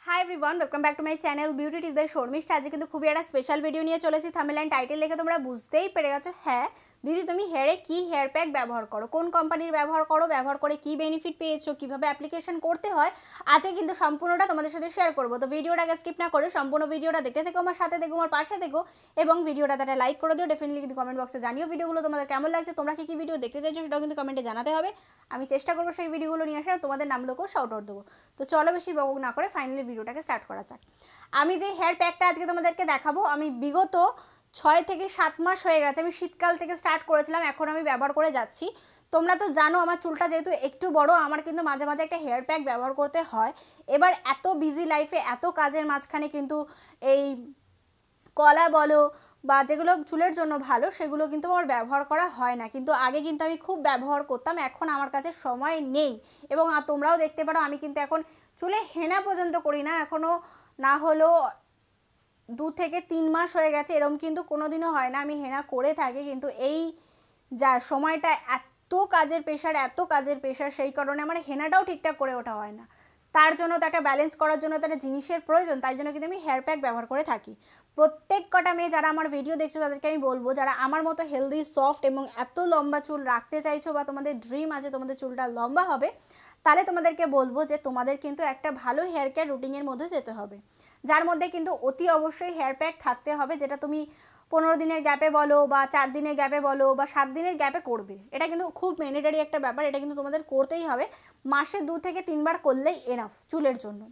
High everyone welcome back to my channel beauty tips by Sharmistha. आज কিন্তু খুবই একটা স্পেশাল ভিডিও নিয়ে চলেছি। থাম্বনেল এন্ড টাইটেল দেখে তোমরা বুঝতেই পেরে গেছো। হ্যাঁ দিদি, তুমি হেয়ারে কি হেয়ার প্যাক ব্যবহার করো, কোন কোম্পানির ব্যবহার করো, ব্যবহার করে কি বেনিফিট পেয়েছো, কিভাবে অ্যাপ্লিকেশন করতে হয়, আজকে কিন্তু সম্পূর্ণটা তোমাদের সাথে শেয়ার করবো। তো ভিডিওটাকে স্কিপ না করে সম্পূর্ণ ভিডিওটা দেখতে থেকো, আমার সাথে দেখো, আমার পাশে দেখো এবং ভিডিওটাতে একটা লাইক করে দিও। ডেফিনেটলি কিন্তু কমেন্ট বক্সে জানিও ভিডিওগুলো তোমাদের কেমন লাগছে, তোমরা কি ভিডিও দেখতে চাইছো সেটাও কিন্তু কমেন্টে জানাতে হবে। আমি চেষ্টা করবো সেই ভিডিওগুলো নিয়ে আসা, তোমাদের নামগুলোকেও শাউট আউট দেবো। তো চলো বেশি বক না করে ফাইনালি ভিডিওটাকে স্টার্ট করা যাক। আমি যে হেয়ার প্যাকটা আজকে তোমাদেরকে দেখাবো, আমি বিগত 6 থেকে 7 মাস হয়ে গেছে, আমি শীতকাল থেকে স্টার্ট করেছিলাম, এখন আমি ব্যবহার করে যাচ্ছি। তোমরা তো জানো আমার চুলটা যেহেতু একটু বড়, আমার কিন্তু মাঝে মাঝে একটা হেয়ার প্যাক ব্যবহার করতে হয়। এবার এত বিজি লাইফে এত কাজের মাঝখানে কিন্তু এই কলা বলো বা যেগুলো চুলের জন্য ভালো সেগুলো কিন্তু আমার ব্যবহার করা হয় না, কিন্তু আগে কিন্তু আমি খুব ব্যবহার করতাম। এখন আমার কাছে সময় নেই এবং তোমরাও দেখতে পারো আমি কিন্তু এখন চুলে হেনা পর্যন্ত করি না, এখনও না হলেও 2 থেকে 3 মাস হয়ে গেছে, এরকম কিন্তু কোনোদিনও হয় না আমি হেনা করে থাকি। কিন্তু এই যা সময়টা এত কাজের প্রেশার সেই কারণে আমার হেনাটাও ঠিকঠাক করে ওঠা হয় না। তার জন্য তো একটা ব্যালেন্স করার জন্য তো একটা জিনিসের প্রয়োজন, তাই জন্য কিন্তু আমি হেয়ার প্যাক ব্যবহার করে থাকি। প্রত্যেক কটা মেয়ে যারা আমার ভিডিও দেখছো তাদেরকে আমি বলবো, যারা আমার মতো হেলদি সফট এবং এত লম্বা চুল রাখতে চাইছো বা তোমাদের ড্রিম আছে তোমাদের চুলটা লম্বা হবে, তাহলে তোমাদেরকে বলবো যে তোমাদের কিন্তু একটা ভালো হেয়ার কেয়ার রুটিনের মধ্যে যেতে হবে, যার মধ্যে কিন্তু অতি অবশ্যই হেয়ার প্যাক থাকতে হবে, যেটা তুমি 15 দিনের গ্যাপে বলো বা 4 দিনের গ্যাপে বলো বা 7 দিনের গ্যাপে করবে। এটা কিন্তু খুব ম্যান্ডেটরি একটা ব্যাপার, এটা কিন্তু তোমাদের করতেই হবে। মাসে 2 থেকে 3 বার করলেই এনাফ চুলের জন্য।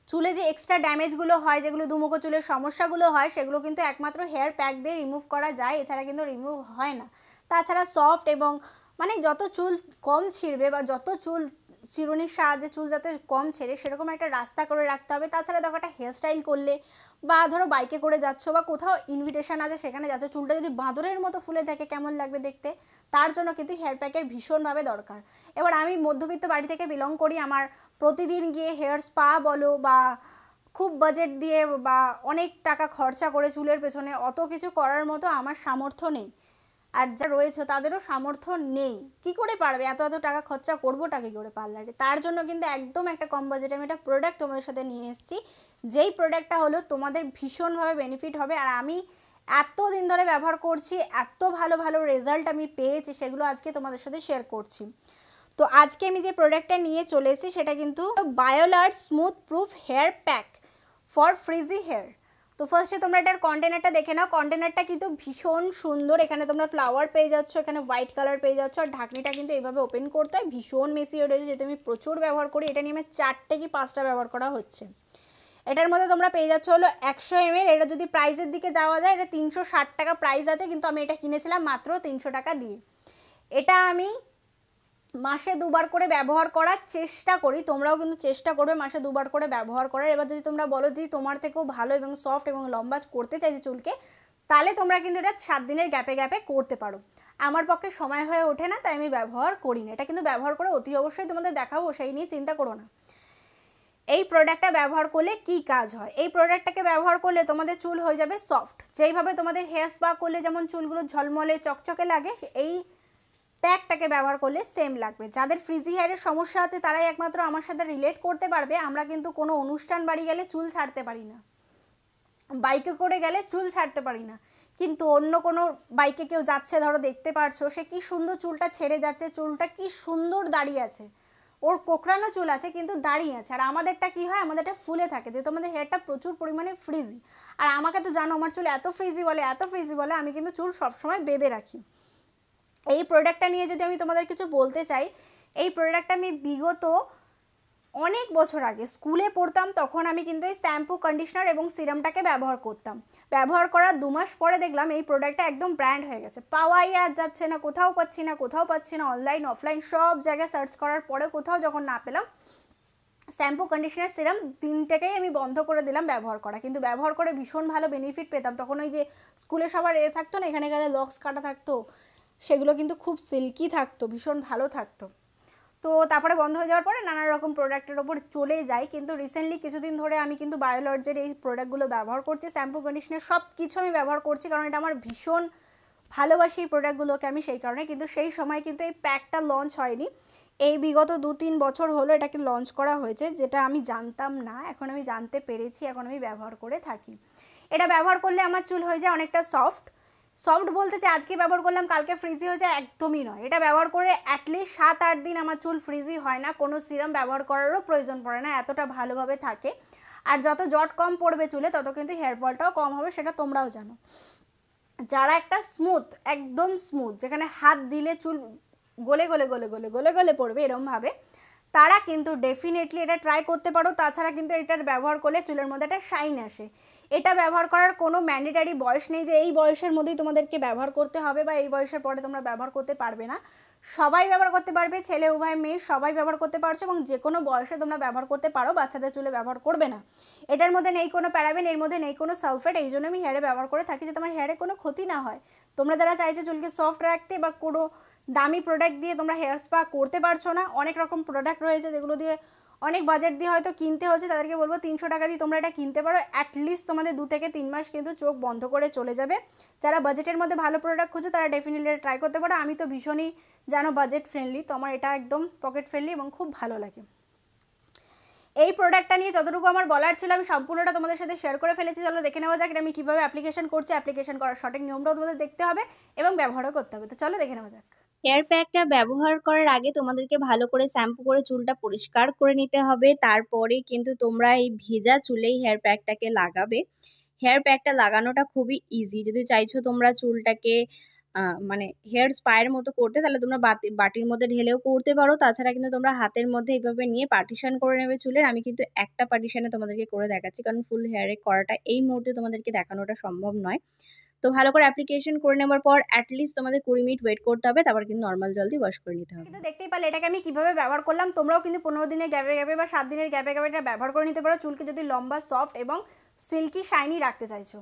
চুলে যে এক্সট্রা ড্যামেজগুলো হয়, যেগুলো দুমুখো চুলের সমস্যাগুলো হয়, সেগুলো কিন্তু একমাত্র হেয়ার প্যাক দিয়ে রিমুভ করা যায়, এছাড়া কিন্তু রিমুভ হয় না। তাছাড়া সফট এবং মানে যত চুল কম ছিঁড়বে বা যত চুল চিরুনির সাহায্যে চুল যাতে কম ছেড়ে সেরকম একটা রাস্তা করে রাখতে হবে। তাছাড়া দেখো একটা হেয়ার স্টাইল করলে বা ধরো বাইকে করে যাচ্ছ বা কোথাও ইনভিটেশন আছে সেখানে যাচ্ছ, চুলটা যদি বাঁদরের মতো ফুলে থাকে কেমন লাগবে দেখতে, তার জন্য কিন্তু হেয়ার প্যাকের ভীষণভাবে দরকার। এবার আমি মধ্যবিত্ত বাড়ি থেকে বিলং করি, আমার প্রতিদিন গিয়ে হেয়ার স্পা বলো বা খুব বাজেট দিয়ে বা অনেক টাকা খরচা করে চুলের পেছনে অত কিছু করার মতো আমার সামর্থ্য নেই, আর যা রয়েছে তাদেরও সামর্থ্য নেই। কি করে পারবে এত এত টাকা খরচা করবোটা কী করে পার্লারে? তার জন্য কিন্তু একদম একটা কম বাজেটে আমি একটা প্রোডাক্ট তোমাদের সাথে নিয়ে এসেছি, যেই প্রোডাক্টটা হলো তোমাদের ভীষণভাবে বেনিফিট হবে। আর আমি এত দিন ধরে ব্যবহার করছি, এত ভালো ভালো রেজাল্ট আমি পেয়েছি, সেগুলো আজকে তোমাদের সাথে শেয়ার করছি। তো আজকে আমি যে প্রোডাক্টটা নিয়ে চলে এসেছি সেটা কিন্তু Biolage smooth proof hair pack for frizzy hair. তো ফার্স্টে তোমরা এটার কন্টেনারটা দেখে নাও। কন্টেনারটা কিন্তু ভীষণ সুন্দর, এখানে তোমরা ফ্লাওয়ার পেয়ে যাচ্ছ, এখানে হোয়াইট কালার পেয়ে যাচ্ছ, আর ঢাকনিটা কিন্তু এইভাবে ওপেন করতে হয়। ভীষণ মেসি হয়ে রয়েছে, যেহেতু আমি প্রচুর ব্যবহার করি, এটা নিয়ে আমার 4টে কি 5টা ব্যবহার করা হচ্ছে। এটার মধ্যে তোমরা পেয়ে যাচ্ছ হলো 100 ml। এটা যদি প্রাইসের দিকে যাওয়া যায় এটা 360 টাকা প্রাইস আছে, কিন্তু আমি এটা কিনেছিলাম মাত্র 300 টাকা দিয়ে। এটা আমি মাসে 2 বার করে ব্যবহার করার চেষ্টা করি, তোমরাও কিন্তু চেষ্টা করবে মাসে 2 বার করে ব্যবহার করার। এবার যদি তোমরা বলো দিদি তোমার থেকেও ভালো এবং সফট এবং লম্বা করতে চাইছি চুলকে, তাহলে তোমরা কিন্তু এটা 7 দিনের গ্যাপে গ্যাপে করতে পারো। আমার পক্ষে সময় হয়ে ওঠে না, তাই আমি ব্যবহার করি না। এটা কিন্তু ব্যবহার করে অতি অবশ্যই তোমাদের দেখাবো, সেই নিয়ে চিন্তা করো না। এই প্রোডাক্টটা ব্যবহার করলে কি কাজ হয়, এই প্রোডাক্টটাকে ব্যবহার করলে তোমাদের চুল হয়ে যাবে সফট। যেইভাবে তোমাদের হেয়ার স্পা করলে যেমন চুলগুলো ঝলমলে চকচকে লাগে, এই প্যাকটাকে ব্যবহার করলে সেম লাগবে। যাদের ফ্রিজি হেয়ারের সমস্যা আছে তারাই একমাত্র আমার সাথে রিলেট করতে পারবে। আমরা কিন্তু কোনো অনুষ্ঠান বাড়ি গেলে চুল ছাড়তে পারি না, বাইকে করে গেলে চুল ছাড়তে পারি না, কিন্তু অন্য কোনো বাইকে কেউ যাচ্ছে ধরো দেখতে পারছো, সে কি সুন্দর চুলটা ছেড়ে যাচ্ছে, চুলটা কি সুন্দর দাঁড়িয়ে আছে, ওর কোঁকড়ানো চুল আছে কিন্তু দাঁড়িয়ে আছে। আর আমাদেরটা কি হয়, আমাদেরটা ফুলে থাকে, যেহেতু আমাদের হেয়ারটা প্রচুর পরিমাণে ফ্রিজি। আর আমাকে তো জানো আমার চুল এত ফ্রিজি বলে আমি কিন্তু চুল সবসময় বেঁধে রাখি। এই প্রোডাক্টটা নিয়ে যদি আমি তোমাদের কিছু বলতে চাই, এই প্রোডাক্টটা আমি বিগত অনেক বছর আগে স্কুলে পড়তাম, তখন আমি কিন্তু এই শ্যাম্পু কন্ডিশনার এবং সিরামটাকে ব্যবহার করতাম। ব্যবহার করার 2 মাস পরে দেখলাম এই প্রোডাক্টটা একদম ব্র্যান্ড হয়ে গেছে, পাওয়াই আর যাচ্ছে না, কোথাও পাচ্ছি না, অনলাইন অফলাইন সব জায়গায় সার্চ করার পরে কোথাও যখন না পেলাম, শ্যাম্পু কন্ডিশনার সিরাম 3টেকেই আমি বন্ধ করে দিলাম ব্যবহার করা। কিন্তু ব্যবহার করে ভীষণ ভালো বেনিফিট পেতাম। তখন ওই যে স্কুলে সবার থাকতো না, এখানে গেলে লক্স কাটা থাকতো, সেগুলো কিন্তু খুব সিল্কি থাকতো, ভীষণ ভালো থাকতো। তো তারপরে বন্ধ হয়ে যাওয়ার পরে নানা রকম প্রোডাক্টের ওপর চলে যায়, কিন্তু রিসেন্টলি কিছুদিন ধরে আমি কিন্তু বায়োলর্জের এই প্রোডাক্টগুলো ব্যবহার করছি। শ্যাম্পু কন্ডিশনার সব কিছু আমি ব্যবহার করছি, কারণ এটা আমার ভীষণ ভালোবাসি এই প্রোডাক্টগুলোকে আমি, সেই কারণে। কিন্তু সেই সময় কিন্তু এই প্যাকটা লঞ্চ হয়নি, এই বিগত 2-3 বছর হলো এটাকে লঞ্চ করা হয়েছে, যেটা আমি জানতাম না, এখন আমি জানতে পেরেছি, এখন আমি ব্যবহার করে থাকি। এটা ব্যবহার করলে আমার চুল হয়ে যায় অনেকটা সফট। সফট বলতে যে আজকে ব্যবহার করলাম কালকে ফ্রিজি হয়ে যায়, একদমই নয়। এটা ব্যবহার করে অ্যাটলিস্ট 7-8 দিন আমার চুল ফ্রিজি হয় না, কোনো সিরাম ব্যবহার করারও প্রয়োজন পড়ে না, এতটা ভালোভাবে থাকে। আর যত জট কম পড়বে চুলে তত কিন্তু হেয়ার ফলটাও কম হবে, সেটা তোমরাও জানো। যারা একটা স্মুথ, একদম স্মুথ, যেখানে হাত দিলে চুল গলে গলে গলে গলে গলে গলে পড়বে এরমভাবে, তারা কিন্তু ডেফিনেটলি এটা ট্রাই করতে পারো। তাছাড়া কিন্তু এটার ব্যবহার করলে চুলের মধ্যে একটা শাইন আসে। এটা ব্যবহার করার কোনো ম্যান্ডেটারি বয়স নেই যে এই বয়সের মধ্যেই তোমাদেরকে ব্যবহার করতে হবে বা এই বয়সের পরে তোমরা ব্যবহার করতে পারবে না। সবাই ব্যবহার করতে পারবে, ছেলে উভয় মেয়ে সবাই ব্যবহার করতে পারছো, এবং যে কোনো বয়সে তোমরা ব্যবহার করতে পারো। বাচ্চাদের চুলে ব্যবহার করবে না। এটার মধ্যে নেই কোনো প্যারাবেন, এর মধ্যে নেই কোনো সালফেট, এই জন্য আমি হেয়ারে ব্যবহার করে থাকি, যে তোমার হেয়ারে কোনো ক্ষতি না হয়। তোমরা যারা চাইছো চুলকে সফট রাখতে বা কোনো দামি প্রোডাক্ট দিয়ে তোমরা হেয়ার স্পা করতে পারছো না, অনেক রকম প্রোডাক্ট রয়েছে যেগুলো দিয়ে অনেক বাজেট দিয়ে হয়তো কিনতে হচ্ছে, তাদেরকে বলবো 300 টাকা দিয়ে তোমরা এটা কিনতে পারো। অ্যাটলিস্ট তোমাদের 2 থেকে 3 মাস কিন্তু চোখ বন্ধ করে চলে যাবে। যারা বাজেটের মধ্যে ভালো প্রোডাক্ট খুঁজো তারা ডেফিনেটলি এটা ট্রাই করতে পারো। আমি তো ভীষণই জানো বাজেট ফ্রেন্ডলি, তো আমার এটা একদম পকেট ফ্রেন্ডলি এবং খুব ভালো লাগে। এই প্রোডাক্টটা নিয়ে যতটুকু আমার বলার ছিল আমি সম্পূর্ণটা তোমাদের সাথে শেয়ার করে ফেলেছি। চলো দেখে নেওয়া যাক এটা আমি কীভাবে অ্যাপ্লিকেশন করছি। অ্যাপ্লিকেশন করার সঠিক নিয়মটাও তোমাদের দেখতে হবে এবং ব্যবহারও করতে হবে। তো চলো দেখে নেওয়া যাক। হেয়ার প্যাকটা ব্যবহার করার আগে তোমাদেরকে ভালো করে শ্যাম্পু করে চুলটা পরিষ্কার করে নিতে হবে। তারপরে কিন্তু তোমরা এই ভেজা চুলেই হেয়ার প্যাকটাকে লাগাবে। হেয়ার প্যাকটা লাগানোটা খুবই ইজি। যদি চাইছো তোমরা চুলটাকে মানে হেয়ার স্পায়ের মতো করতে, তাহলে তোমরা বাটির মধ্যে ঢেলেও করতে পারো। তাছাড়া কিন্তু তোমরা হাতের মধ্যে এইভাবে নিয়ে পার্টিশন করে নেবে চুলের। আমি কিন্তু একটা পার্টিশনে তোমাদেরকে করে দেখাচ্ছি, কারণ ফুল হেয়ারে করাটা এই মুহূর্তে তোমাদেরকে দেখানোটা সম্ভব নয়। তো ভালো করে অ্যাপ্লিকেশন করে নেবার পর অ্যাটলিস্ট তোমাদের 20 মিনিট ওয়েট করতে হবে, তারপর কিন্তু নর্মাল জল দিয়ে ওয়াশ করে নিতে হবে। কিন্তু দেখতেই পারলে এটাকে আমি কিভাবে ব্যবহার করলাম। তোমরাও কিন্তু 15 দিনের গ্যাপে গ্যাপে বা 7 দিনের গ্যাপে গ্যাপে এটা ব্যবহার করে নিতে পারো, চুলকে যদি লম্বা, সফট এবং সিল্কি শাইনি রাখতে চাইছো।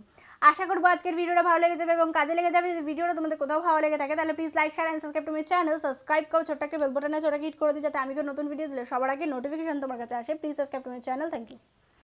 আশা করবো আজকের ভিডিওটা ভালো লেগে যাবে এবং কাজে লেগে যাবে। যদি ভিডিওটা তোমাদের কোথাও ভালো লেগে থাকে তাহলে please like, share and subscribe to my channel. Subscribe করো, ছোট্ট একটা বেল বাটন আছে ওটাকে হিট করে দিই, যাতে আমি নতুন ভিডিও দিলে সবার আগে নোটিফিকেশন তোমার কাছে আসে। Please subscribe to my channel. Thank you.